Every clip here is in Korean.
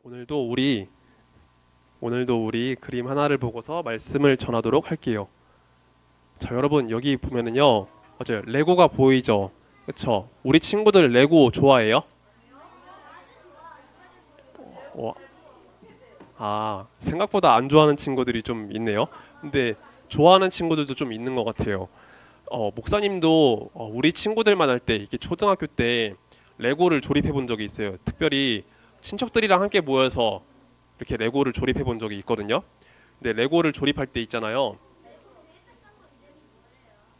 오늘도 우리 그림 하나를 보고서 말씀을 전하도록 할게요. 자, 여러분 여기 보면은요, 맞아요. 레고가 보이죠? 그쵸? 우리 친구들 레고 좋아해요? 어, 생각보다 안 좋아하는 친구들이 좀 있네요. 근데 좋아하는 친구들도 좀 있는 것 같아요. 목사님도 우리 친구들만 할 때, 이게 초등학교 때 레고를 조립해 본 적이 있어요. 특별히 친척들이랑 함께 모여서 이렇게 레고를 조립해 본 적이 있거든요. 근데 레고를 조립할 때 있잖아요.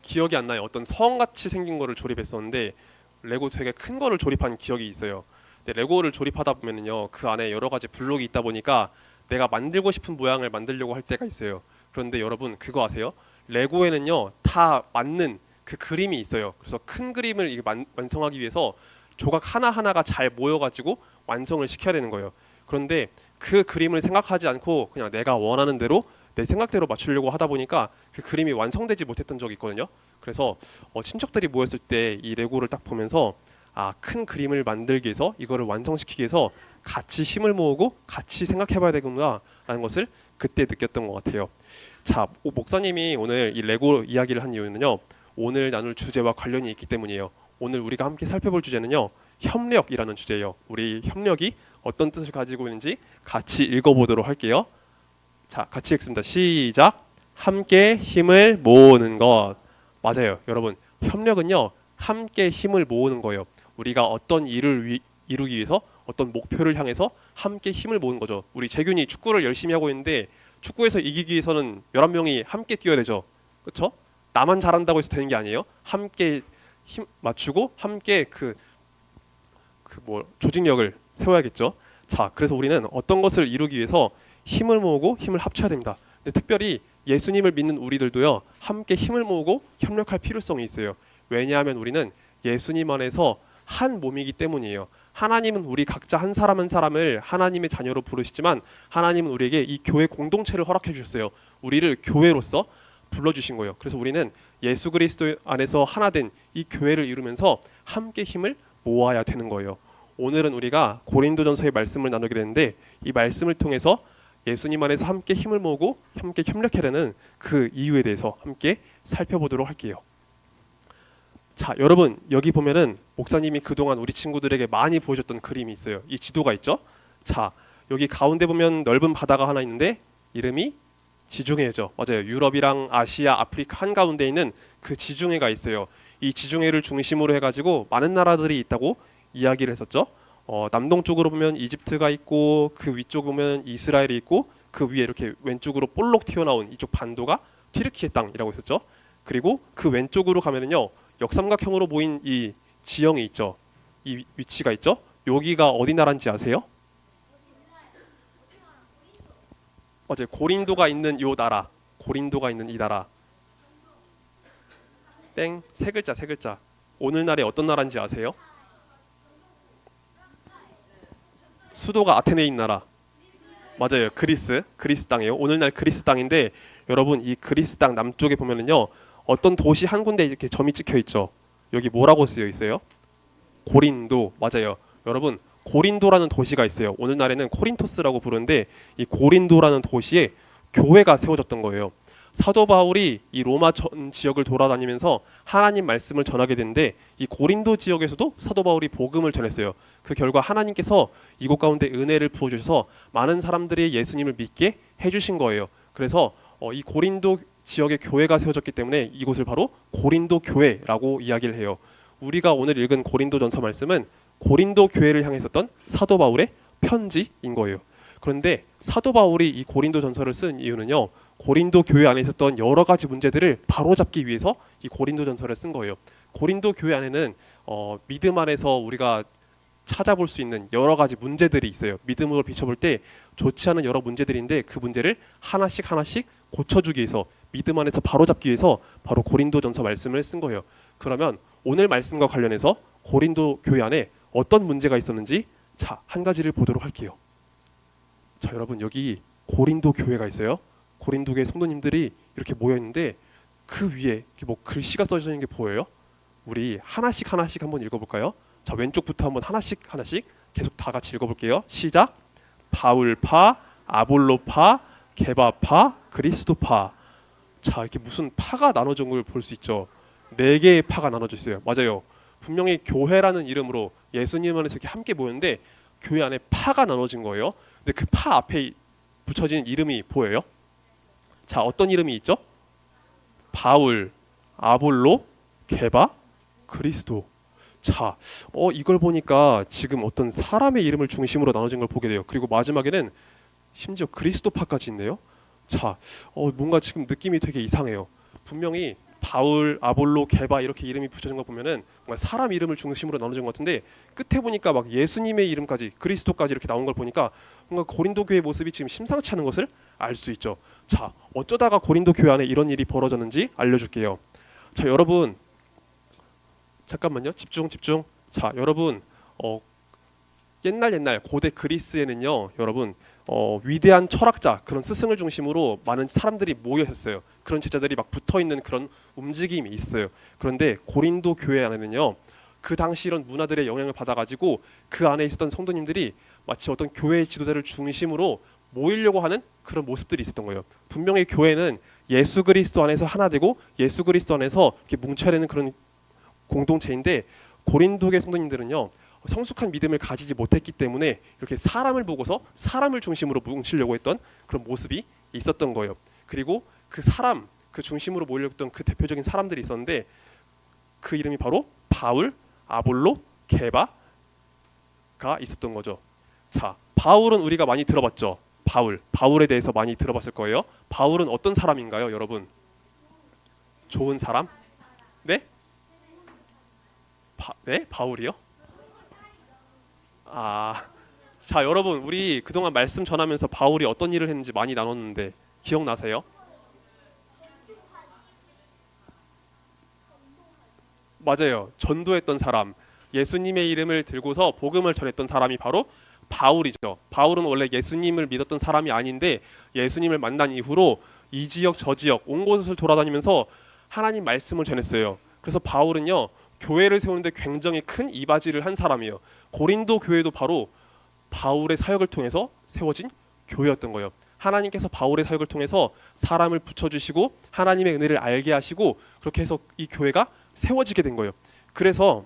기억이 안 나요. 어떤 성같이 생긴 거를 조립했었는데 레고 되게 큰 거를 조립한 기억이 있어요. 근데 레고를 조립하다 보면은요, 그 안에 여러 가지 블록이 있다 보니까 내가 만들고 싶은 모양을 만들려고 할 때가 있어요. 그런데 여러분 그거 아세요? 레고에는요 다 맞는 그 그림이 있어요. 그래서 큰 그림을 이게 완성하기 위해서 조각 하나하나가 잘 모여가지고 완성을 시켜야 되는 거예요. 그런데 그 그림을 생각하지 않고 그냥 내가 원하는 대로 내 생각대로 맞추려고 하다 보니까 그 그림이 완성되지 못했던 적이 있거든요. 그래서 친척들이 모였을 때 이 레고를 딱 보면서 큰 그림을 만들기 위해서 이거를 완성시키기 위해서 같이 힘을 모으고 같이 생각해봐야 되구나라는 것을 그때 느꼈던 것 같아요. 자, 목사님이 오늘 이 레고 이야기를 한 이유는요, 오늘 나눌 주제와 관련이 있기 때문이에요. 오늘 우리가 함께 살펴볼 주제는요, 협력이라는 주제예요. 우리 협력이 어떤 뜻을 가지고 있는지 같이 읽어보도록 할게요. 자, 같이 읽습니다. 시작. 함께 힘을 모으는 것. 맞아요. 여러분, 협력은요, 함께 힘을 모으는 거예요. 우리가 어떤 일을 이루기 위해서 어떤 목표를 향해서 함께 힘을 모으는 거죠. 우리 재균이 축구를 열심히 하고 있는데 축구에서 이기기 위해서는 11명이 함께 뛰어야 되죠. 그렇죠? 나만 잘한다고 해서 되는 게 아니에요. 함께 힘 맞추고 함께 조직력을 세워야겠죠. 자, 그래서 우리는 어떤 것을 이루기 위해서 힘을 모으고 힘을 합쳐야 됩니다. 근데 특별히 예수님을 믿는 우리들도요, 함께 힘을 모으고 협력할 필요성이 있어요. 왜냐하면 우리는 예수님 안에서 한 몸이기 때문이에요. 하나님은 우리 각자 한 사람 한 사람을 하나님의 자녀로 부르시지만 하나님은 우리에게 이 교회 공동체를 허락해 주셨어요. 우리를 교회로서 불러주신 거예요. 그래서 우리는 예수 그리스도 안에서 하나 된 이 교회를 이루면서 함께 힘을 모아야 되는 거예요. 오늘은 우리가 고린도전서의 말씀을 나누게 되는데 이 말씀을 통해서 예수님 안에서 함께 힘을 모으고 함께 협력하려는 그 이유에 대해서 함께 살펴보도록 할게요. 자, 여러분 여기 보면은 목사님이 그동안 우리 친구들에게 많이 보여줬던 그림이 있어요. 이 지도가 있죠. 자, 여기 가운데 보면 넓은 바다가 하나 있는데 이름이 지중해죠. 맞아요. 유럽이랑 아시아, 아프리카 한가운데 있는 그 지중해가 있어요. 이 지중해를 중심으로 해가지고 많은 나라들이 있다고 이야기를 했었죠. 남동쪽으로 보면 이집트가 있고 그 위쪽 보면 이스라엘이 있고 그 위에 이렇게 왼쪽으로 볼록 튀어나온 이쪽 반도가 튀르키예 땅이라고 했었죠. 그리고 그 왼쪽으로 가면은요, 역삼각형으로 보인 이 지형이 있죠. 이 위치가 있죠. 여기가 어디 나라인지 아세요? 맞아요. 고린도가 있는 요 나라. 고린도가 있는 이 나라. 땡. 세 글자, 세 글자. 오늘날에 어떤 나라인지 아세요? 수도가 아테네인 나라. 맞아요. 그리스 땅이에요. 오늘날 그리스 땅인데 여러분 이 그리스 땅 남쪽에 보면은요, 어떤 도시 한 군데 이렇게 점이 찍혀 있죠. 여기 뭐라고 쓰여 있어요? 고린도. 맞아요. 여러분 고린도라는 도시가 있어요. 오늘날에는 코린토스라고 부르는데 이 고린도라는 도시에 교회가 세워졌던 거예요. 사도 바울이 이 로마 전 지역을 돌아다니면서 하나님 말씀을 전하게 됐는데 이 고린도 지역에서도 사도 바울이 복음을 전했어요. 그 결과 하나님께서 이곳 가운데 은혜를 부어주셔서 많은 사람들이 예수님을 믿게 해주신 거예요. 그래서 이 고린도 지역에 교회가 세워졌기 때문에 이곳을 바로 고린도 교회라고 이야기를 해요. 우리가 오늘 읽은 고린도전서 말씀은 고린도 교회를 향해 있었던 사도 바울의 편지인 거예요. 그런데 사도 바울이 이 고린도전서를 쓴 이유는요, 고린도 교회 안에 있었던 여러 가지 문제들을 바로잡기 위해서 이 고린도전서를 쓴 거예요. 고린도 교회 안에는 믿음 안에서 우리가 찾아볼 수 있는 여러 가지 문제들이 있어요. 믿음으로 비춰볼 때 좋지 않은 여러 문제들인데 그 문제를 하나씩 하나씩 고쳐주기 위해서, 믿음 안에서 바로잡기 위해서 바로 고린도전서 말씀을 쓴 거예요. 그러면 오늘 말씀과 관련해서 고린도 교회 안에 어떤 문제가 있었는지 자, 한 가지를 보도록 할게요. 자, 여러분 여기 고린도 교회가 있어요. 고린도 교회 성도님들이 이렇게 모여 있는데 그 위에 이렇게 글씨가 써져 있는 게 보여요? 우리 하나씩 하나씩 한번 읽어볼까요? 자, 왼쪽부터 한번 하나씩 하나씩 계속 다 같이 읽어볼게요. 시작. 바울파, 아볼로파, 게바파, 그리스도파. 자, 이렇게 무슨 파가 나눠진 걸 볼 수 있죠. 네 개의 파가 나눠져 있어요. 맞아요. 분명히 교회라는 이름으로 예수님 안에서 이렇게 함께 모였는데 교회 안에 파가 나눠진 거예요. 근데 그 파 앞에 붙여진 이름이 뭐예요? 자, 어떤 이름이 있죠? 바울, 아볼로, 게바, 그리스도. 자, 이걸 보니까 지금 어떤 사람의 이름을 중심으로 나눠진 걸 보게 돼요. 그리고 마지막에는 심지어 그리스도파까지 있네요. 자, 뭔가 지금 느낌이 되게 이상해요. 분명히 바울, 아볼로, 게바 이렇게 이름이 붙여진 거 보면은 뭔가 사람 이름을 중심으로 나눠진 것 같은데 끝에 보니까 막 예수님의 이름까지, 그리스도까지 이렇게 나온 걸 보니까 뭔가 고린도 교회 모습이 지금 심상치 않은 것을 알 수 있죠. 자, 어쩌다가 고린도 교회 안에 이런 일이 벌어졌는지 알려줄게요. 자, 여러분 잠깐만요. 집중. 자, 여러분 옛날 고대 그리스에는요, 여러분 위대한 철학자, 그런 스승을 중심으로 많은 사람들이 모여 있었어요. 그런 제자들이 막 붙어 있는 그런 움직임이 있어요. 그런데 고린도 교회 안에는요, 그 당시 이런 문화들의 영향을 받아가지고 그 안에 있었던 성도님들이 마치 어떤 교회 지도자를 중심으로 모이려고 하는 그런 모습들이 있었던 거예요. 분명히 교회는 예수 그리스도 안에서 하나 되고 예수 그리스도 안에서 이렇게 뭉쳐야 되는 그런 공동체인데, 고린도의 성도님들은요, 성숙한 믿음을 가지지 못했기 때문에 이렇게 사람을 보고서 사람을 중심으로 뭉치려고 했던 그런 모습이 있었던 거예요. 그리고 그 사람, 그 중심으로 모이려던 그 대표적인 사람들이 있었는데 그 이름이 바로 바울, 아볼로, 게바가 있었던 거죠. 자, 바울은 우리가 많이 들어봤죠. 바울에 대해서 많이 들어봤을 거예요. 바울은 어떤 사람인가요, 여러분? 좋은 사람? 네? 네? 바울이요? 자, 여러분, 우리 그동안 말씀 전하면서 바울이 어떤 일을 했는지 많이 나눴는데 기억나세요? 맞아요. 전도했던 사람, 예수님의 이름을 들고서 복음을 전했던 사람이 바로 바울이죠. 바울은 원래 예수님을 믿었던 사람이 아닌데 예수님을 만난 이후로 이 지역 저 지역 온 곳을 돌아다니면서 하나님 말씀을 전했어요. 그래서 바울은요, 교회를 세우는데 굉장히 큰 이바지를 한 사람이에요. 고린도 교회도 바로 바울의 사역을 통해서 세워진 교회였던 거예요. 하나님께서 바울의 사역을 통해서 사람을 붙여주시고 하나님의 은혜를 알게 하시고 그렇게 해서 이 교회가 세워지게 된 거예요. 그래서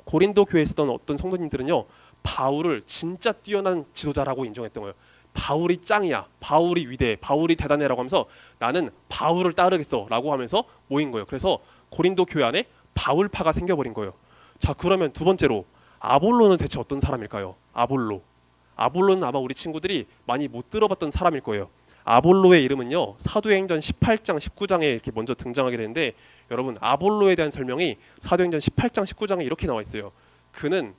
고린도 교회에 있었던 어떤 성도님들은요, 바울을 진짜 뛰어난 지도자라고 인정했던 거예요. 바울이 짱이야, 바울이 위대해, 바울이 대단해라고 하면서 나는 바울을 따르겠어 라고 하면서 모인 거예요. 그래서 고린도 교회 안에 바울파가 생겨버린 거예요. 자, 그러면 두 번째로 아볼로는 대체 어떤 사람일까요? 아볼로는 아마 우리 친구들이 많이 못 들어봤던 사람일 거예요. 아볼로의 이름은요, 사도행전 18장 19장에 이렇게 먼저 등장하게 되는데, 여러분 아볼로에 대한 설명이 사도행전 18장 19장에 이렇게 나와 있어요. 그는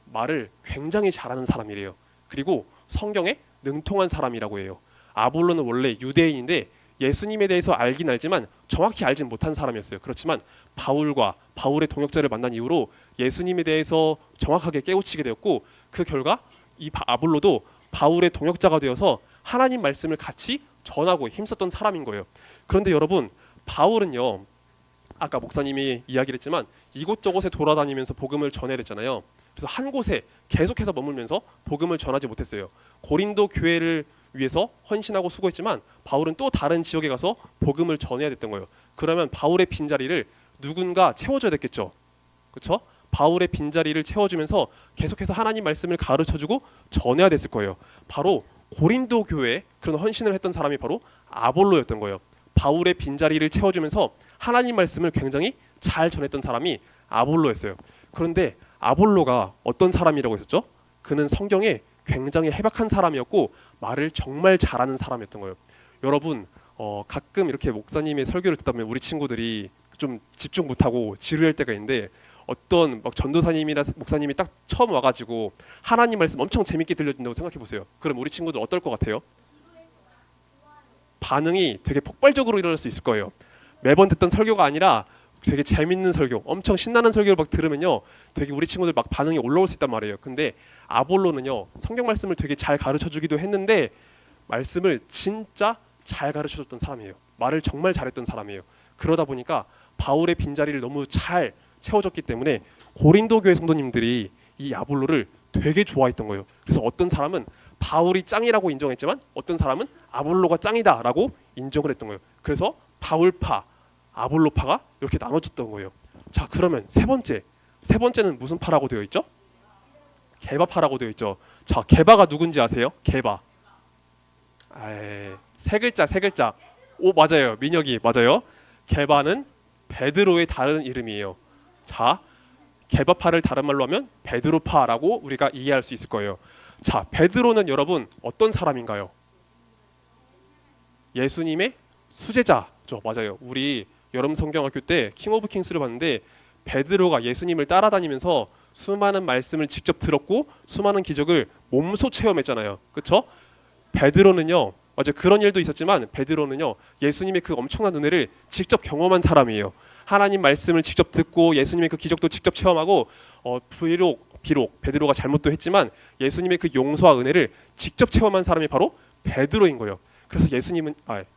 말을 굉장히 잘하는 사람이래요. 그리고 성경에 능통한 사람이라고 해요. 아볼로는 원래 유대인인데 예수님에 대해서 알긴 알지만 정확히 알진 못한 사람이었어요. 그렇지만 바울의 동역자를 만난 이후로 예수님에 대해서 정확하게 깨우치게 되었고, 그 결과 이 아볼로도 바울의 동역자가 되어서 하나님 말씀을 같이 전하고 힘썼던 사람인 거예요. 그런데 여러분, 바울은요, 아까 목사님이 이야기를 했지만 이곳저곳에 돌아다니면서 복음을 전해야 됐잖아요. 그래서 한 곳에 계속해서 머물면서 복음을 전하지 못했어요. 고린도 교회를 위해서 헌신하고 수고했지만 바울은 또 다른 지역에 가서 복음을 전해야 됐던 거예요. 그러면 바울의 빈자리를 누군가 채워줘야 됐겠죠. 그렇죠? 바울의 빈자리를 채워주면서 계속해서 하나님 말씀을 가르쳐주고 전해야 됐을 거예요. 바로 고린도 교회에 그런 헌신을 했던 사람이 바로 아볼로였던 거예요. 바울의 빈자리를 채워주면서 하나님 말씀을 굉장히 잘 전했던 사람이 아볼로였어요. 그런데 아볼로가 어떤 사람이라고 했었죠? 그는 성경에 굉장히 해박한 사람이었고 말을 정말 잘하는 사람이었던 거예요. 여러분, 가끔 이렇게 목사님의 설교를 듣다 보면 우리 친구들이 좀 집중 못하고 지루할 때가 있는데, 어떤 막 전도사님이나 목사님이 딱 처음 와가지고 하나님 말씀 엄청 재밌게 들려준다고 생각해 보세요. 그럼 우리 친구들 어떨 것 같아요? 반응이 되게 폭발적으로 일어날 수 있을 거예요. 매번 듣던 설교가 아니라 되게 재밌는 설교, 엄청 신나는 설교를 막 들으면요, 되게 우리 친구들 막 반응이 올라올 수 있단 말이에요. 근데 아볼로는요, 성경 말씀을 되게 잘 가르쳐주기도 했는데 말씀을 진짜 잘 가르쳐줬던 사람이에요. 말을 정말 잘했던 사람이에요. 그러다 보니까 바울의 빈자리를 너무 잘 채워줬기 때문에 고린도 교회 성도님들이 이 아볼로를 되게 좋아했던 거예요. 그래서 어떤 사람은 바울이 짱이라고 인정했지만 어떤 사람은 아볼로가 짱이다라고 인정을 했던 거예요. 그래서 바울파, 아볼로파가 이렇게 나눠졌던 거예요. 자, 그러면 세 번째는 무슨 파라고 되어 있죠? 게바파라고 되어 있죠. 자, 게바가 누군지 아세요? 게바. 세 글자. 오, 맞아요. 민혁이 맞아요. 게바는 베드로의 다른 이름이에요. 자, 게바파를 다른 말로 하면 베드로파라고 우리가 이해할 수 있을 거예요. 자, 베드로는 여러분 어떤 사람인가요? 예수님의 수제자죠. 맞아요. 우리 여름 성경학교 때 킹 오브 킹스를 봤는데 베드로가 예수님을 따라다니면서 수많은 말씀을 직접 들었고 수많은 기적을 몸소 체험했잖아요. 그렇죠? 베드로는요. 맞아요. 그런 일도 있었지만 베드로는요. 예수님의 그 엄청난 은혜를 직접 경험한 사람이에요. 하나님 말씀을 직접 듣고 예수님의 그 기적도 직접 체험하고 비록 베드로가 잘못도 했지만 예수님의 그 용서와 은혜를 직접 체험한 사람이 바로 베드로인 거예요. 그래서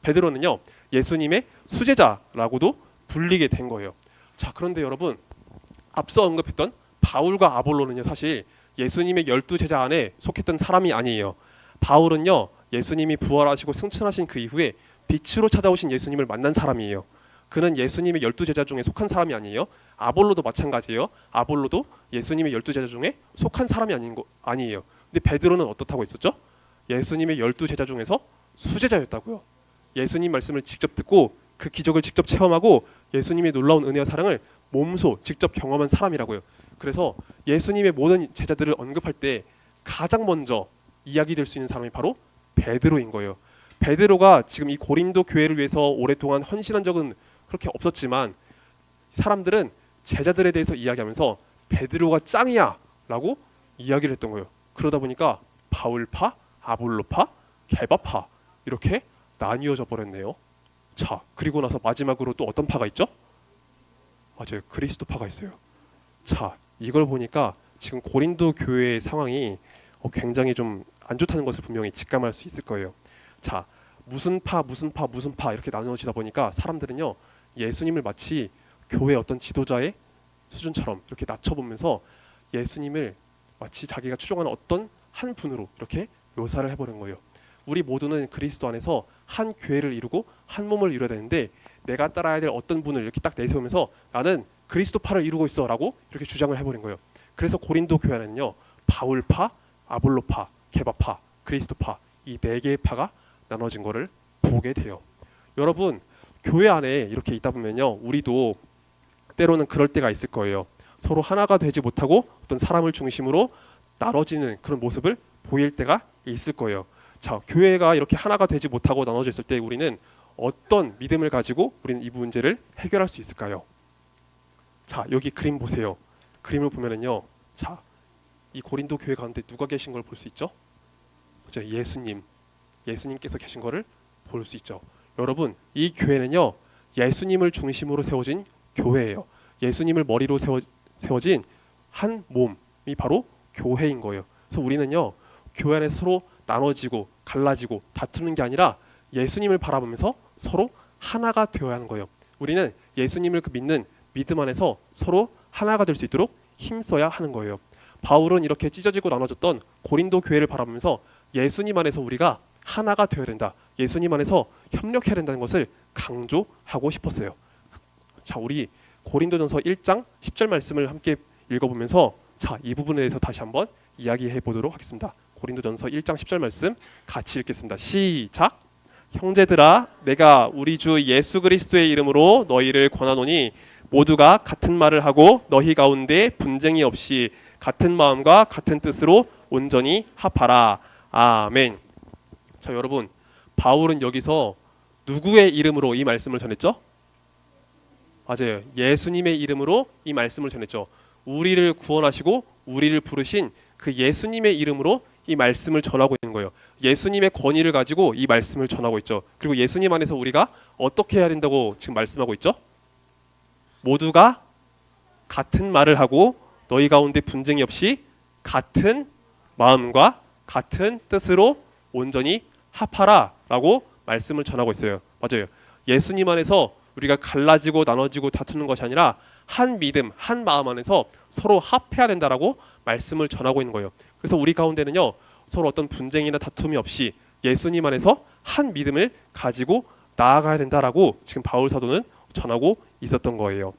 베드로는요. 예수님의 수제자라고도 불리게 된 거예요. 자, 그런데 여러분 앞서 언급했던 바울과 아볼로는요. 사실 예수님의 12제자 안에 속했던 사람이 아니에요. 바울은요. 예수님이 부활하시고 승천하신 그 이후에 빛으로 찾아오신 예수님을 만난 사람이에요. 그는 예수님의 12제자 중에 속한 사람이 아니에요. 아볼로도 마찬가지예요. 아볼로도 예수님의 12제자 중에 속한 사람이 아니에요. 근데 베드로는 어떻다고 했었죠? 예수님의 12제자 중에서 수제자였다고요. 예수님 말씀을 직접 듣고 그 기적을 직접 체험하고 예수님의 놀라운 은혜와 사랑을 몸소 직접 경험한 사람이라고요. 그래서 예수님의 모든 제자들을 언급할 때 가장 먼저 이야기될 수 있는 사람이 바로 베드로인 거예요. 베드로가 지금 이 고린도 교회를 위해서 오랫동안 헌신한 적은 그렇게 없었지만 사람들은 제자들에 대해서 이야기하면서 베드로가 짱이야 라고 이야기를 했던 거예요. 그러다 보니까 바울파, 아볼로파, 게바파 이렇게 나뉘어져 버렸네요. 자, 그리고 나서 마지막으로 또 어떤 파가 있죠? 맞아요. 그리스도파가 있어요. 자, 이걸 보니까 지금 고린도 교회의 상황이 굉장히 좀 안 좋다는 것을 분명히 직감할 수 있을 거예요. 자, 무슨 파 이렇게 나누어지다 보니까 사람들은요. 예수님을 마치 교회 어떤 지도자의 수준처럼 이렇게 낮춰보면서 예수님을 마치 자기가 추종하는 어떤 한 분으로 이렇게 묘사를 해버린 거예요. 우리 모두는 그리스도 안에서 한 교회를 이루고 한 몸을 이루어야 되는데 내가 따라야 될 어떤 분을 이렇게 딱 내세우면서 나는 그리스도파를 이루고 있어 라고 이렇게 주장을 해버린 거예요. 그래서 고린도 교회는요. 바울파, 아볼로파, 게바파, 그리스도파 이 네 개의 파가 나눠진 거를 보게 돼요. 여러분 교회 안에 이렇게 있다 보면요. 우리도 때로는 그럴 때가 있을 거예요. 서로 하나가 되지 못하고 어떤 사람을 중심으로 나눠지는 그런 모습을 보일 때가 있을 거예요. 자, 교회가 이렇게 하나가 되지 못하고 나눠져 있을 때 우리는 어떤 믿음을 가지고 우리는 이 문제를 해결할 수 있을까요? 자, 여기 그림 보세요. 그림을 보면은요. 자, 이 고린도 교회 가운데 누가 계신 걸 볼 수 있죠? 그렇죠? 예수님께서 계신 거를 볼 수 있죠. 여러분, 이 교회는요. 예수님을 중심으로 세워진 교회예요. 예수님을 머리로 세워진 한 몸이 바로 교회인 거예요. 그래서 우리는요. 교회 안에서 서로 나눠지고 갈라지고 다투는 게 아니라 예수님을 바라보면서 서로 하나가 되어야 하는 거예요. 우리는 예수님을 믿는 믿음 안에서 서로 하나가 될 수 있도록 힘써야 하는 거예요. 바울은 이렇게 찢어지고 나눠졌던 고린도 교회를 바라보면서 예수님 안에서 우리가 하나가 되어야 된다. 예수님 안에서 협력해야 된다는 것을 강조하고 싶었어요. 자, 우리 고린도전서 1장 10절 말씀을 함께 읽어보면서 자, 이 부분에 대해서 다시 한번 이야기해 보도록 하겠습니다. 고린도전서 1장 10절 말씀 같이 읽겠습니다. 시작. 형제들아, 내가 우리 주 예수 그리스도의 이름으로 너희를 권하노니 모두가 같은 말을 하고 너희 가운데 분쟁이 없이 같은 마음과 같은 뜻으로 온전히 합하라. 아멘. 자, 여러분, 바울은 여기서 누구의 이름으로 이 말씀을 전했죠? 맞아요. 예수님의 이름으로 이 말씀을 전했죠. 우리를 구원하시고 우리를 부르신 그 예수님의 이름으로 이 말씀을 전하고 있는 거예요. 예수님의 권위를 가지고 이 말씀을 전하고 있죠. 그리고 예수님 안에서 우리가 어떻게 해야 된다고 지금 말씀하고 있죠? 모두가 같은 말을 하고 너희 가운데 분쟁이 없이 같은 마음과 같은 뜻으로 온전히 합하라 라고 말씀을 전하고 있어요. 맞아요. 예수님 안에서 우리가 갈라지고 나눠지고 다투는 것이 아니라 한 믿음, 한 마음 안에서 서로 합해야 된다라고 말씀을 전하고 있는 거예요. 그래서 우리 가운데는요. 서로 어떤 분쟁이나 다툼이 없이 예수님 안에서 한 믿음을 가지고 나아가야 된다라고 지금 바울 사도는 전하고 있었던 거예요.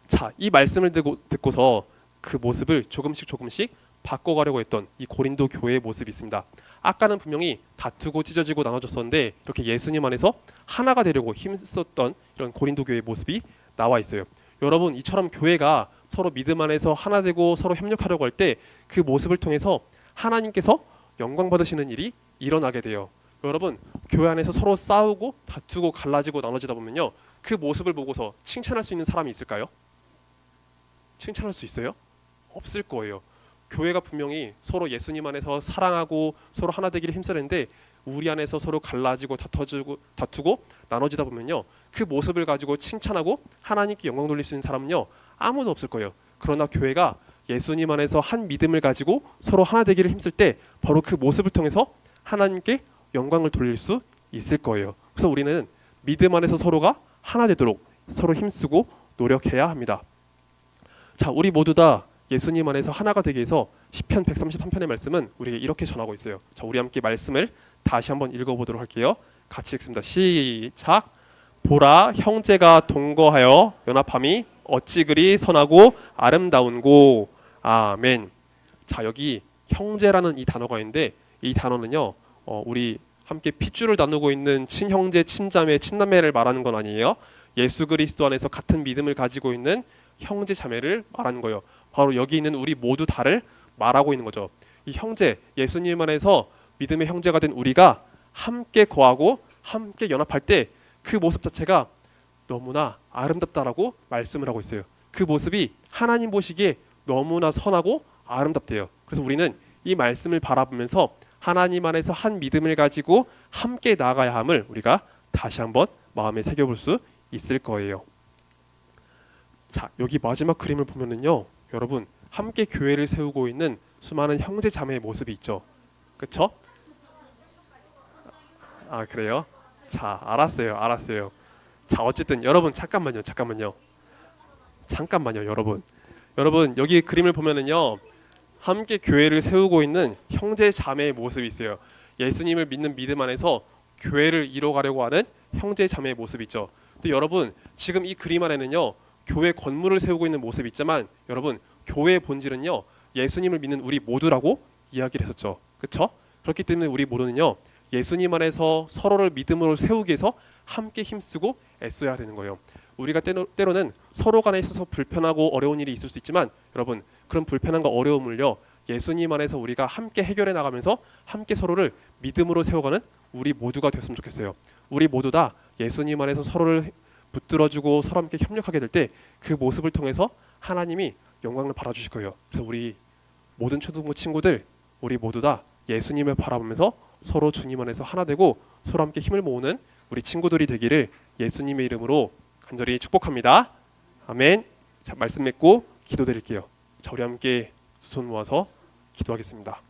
자, 이 말씀을 듣고서 그 모습을 조금씩 바꿔가려고 했던 이 고린도 교회의 모습이 있습니다. 아까는 분명히 다투고 찢어지고 나눠졌었는데 이렇게 예수님 안에서 하나가 되려고 힘썼던 이런 고린도 교회의 모습이 나와 있어요. 여러분, 이처럼 교회가 서로 믿음 안에서 하나 되고 서로 협력하려고 할 때 그 모습을 통해서 하나님께서 영광 받으시는 일이 일어나게 돼요. 여러분, 교회 안에서 서로 싸우고 다투고 갈라지고 나눠지다 보면요, 그 모습을 보고서 칭찬할 수 있는 사람이 있을까요? 칭찬할 수 있어요? 없을 거예요. 교회가 분명히 서로 예수님 안에서 사랑하고 서로 하나 되기를 힘쓰는데 우리 안에서 서로 갈라지고 다투고 나눠지다 보면요, 그 모습을 가지고 칭찬하고 하나님께 영광 돌릴 수 있는 사람은요, 아무도 없을 거예요. 그러나 교회가 예수님 안에서 한 믿음을 가지고 서로 하나 되기를 힘쓸 때 바로 그 모습을 통해서 하나님께 영광을 돌릴 수 있을 거예요. 그래서 우리는 믿음 안에서 서로가 하나 되도록 서로 힘쓰고 노력해야 합니다. 자, 우리 모두 다 예수님 안에서 하나가 되기 위해서 시편 133편의 말씀은 우리에게 이렇게 전하고 있어요. 자, 우리 함께 말씀을 다시 한번 읽어보도록 할게요. 같이 읽습니다. 시작. 보라, 형제가 동거하여 연합함이 어찌 그리 선하고 아름다운고. 아멘. 자, 여기 형제라는 이 단어가 있는데 이 단어는요, 우리 함께 핏줄을 나누고 있는 친형제, 친자매, 친남매를 말하는 건 아니에요. 예수 그리스도 안에서 같은 믿음을 가지고 있는 형제 자매를 말하는 거예요. 바로 여기 있는 우리 모두 다를 말하고 있는 거죠. 이 형제, 예수님 안에서 믿음의 형제가 된 우리가 함께 거하고 함께 연합할 때 그 모습 자체가 너무나 아름답다라고 말씀을 하고 있어요. 그 모습이 하나님 보시기에 너무나 선하고 아름답대요. 그래서 우리는 이 말씀을 바라보면서 하나님 안에서 한 믿음을 가지고 함께 나아가야 함을 우리가 다시 한번 마음에 새겨볼 수 있을 거예요. 자, 여기 마지막 그림을 보면은요, 여러분, 함께 교회를 세우고 있는 수많은 형제 자매의 모습이 있죠. 그렇죠? 아, 그래요? 자, 알았어요. 자, 어쨌든 여러분 잠깐만요. 여러분, 여기 그림을 보면은요, 함께 교회를 세우고 있는 형제 자매의 모습이 있어요. 예수님을 믿는 믿음 안에서 교회를 이뤄가려고 하는 형제 자매의 모습이 있죠. 근데 여러분, 지금 이 그림 안에는요, 교회 건물을 세우고 있는 모습이 있지만 여러분, 교회의 본질은요, 예수님을 믿는 우리 모두라고 이야기를 했었죠. 그렇죠? 그렇기 때문에 우리 모두는요, 예수님 안에서 서로를 믿음으로 세우기 위해서 함께 힘쓰고 애써야 되는 거예요. 우리가 때로는 서로 간에 있어서 불편하고 어려운 일이 있을 수 있지만 여러분, 그런 불편함과 어려움을요, 예수님 안에서 우리가 함께 해결해 나가면서 함께 서로를 믿음으로 세워가는 우리 모두가 됐으면 좋겠어요. 우리 모두 다 예수님 안에서 서로를 붙들어주고 서로 함께 협력하게 될 때 그 모습을 통해서 하나님이 영광을 받아주실 거예요. 그래서 우리 모든 초등부 친구들, 우리 모두 다 예수님을 바라보면서 서로 주님 안에서 하나 되고 서로 함께 힘을 모으는 우리 친구들이 되기를 예수님의 이름으로 간절히 축복합니다. 아멘. 자, 말씀 맺고 기도드릴게요. 자, 우리 함께 두 손 모아서 기도하겠습니다.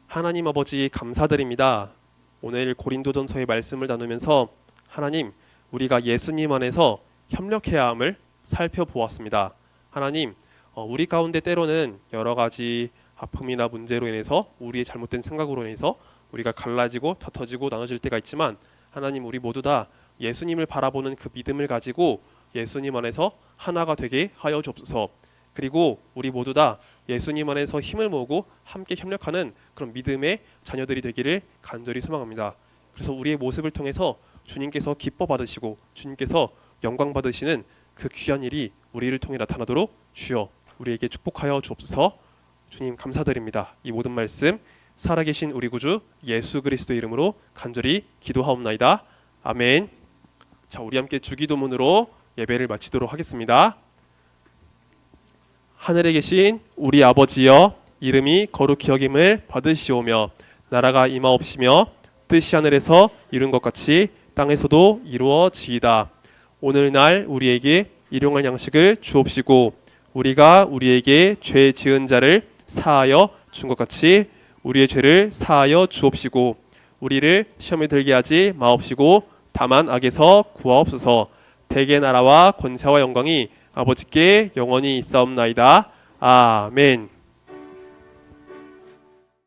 하나님 아버지, 감사드립니다. 오늘 고린도전서의 말씀을 나누면서 하나님, 우리가 예수님 안에서 협력해야 함을 살펴보았습니다. 하나님, 우리 가운데 때로는 여러 가지 아픔이나 문제로 인해서 우리의 잘못된 생각으로 인해서 우리가 갈라지고 다퉈지고 나눠질 때가 있지만 하나님, 우리 모두 다 예수님을 바라보는 그 믿음을 가지고 예수님 안에서 하나가 되게 하여 주옵소서. 그리고 우리 모두 다 예수님 안에서 힘을 모으고 함께 협력하는 그런 믿음의 자녀들이 되기를 간절히 소망합니다. 그래서 우리의 모습을 통해서 주님께서 기뻐 받으시고 주님께서 영광 받으시는 그 귀한 일이 우리를 통해 나타나도록 주여 우리에게 축복하여 주옵소서. 주님, 감사드립니다. 이 모든 말씀 살아계신 우리 구주 예수 그리스도의 이름으로 간절히 기도하옵나이다. 아멘. 자, 우리 함께 주기도문으로 예배를 마치도록 하겠습니다. 하늘에 계신 우리 아버지여, 이름이 거룩히 여김을 받으시오며 나라가 임하옵시며 뜻이 하늘에서 이룬 것 같이 땅에서도 이루어지이다. 오늘날 우리에게 일용할 양식을 주옵시고 우리가 우리에게 죄 지은 자를 사하여 준 것 같이 우리의 죄를 사하여 주옵시고 우리를 시험에 들게 하지 마옵시고 다만 악에서 구하옵소서. 대개 나라와 권세와 영광이 아버지께 영원히 있사옵나이다. 아멘.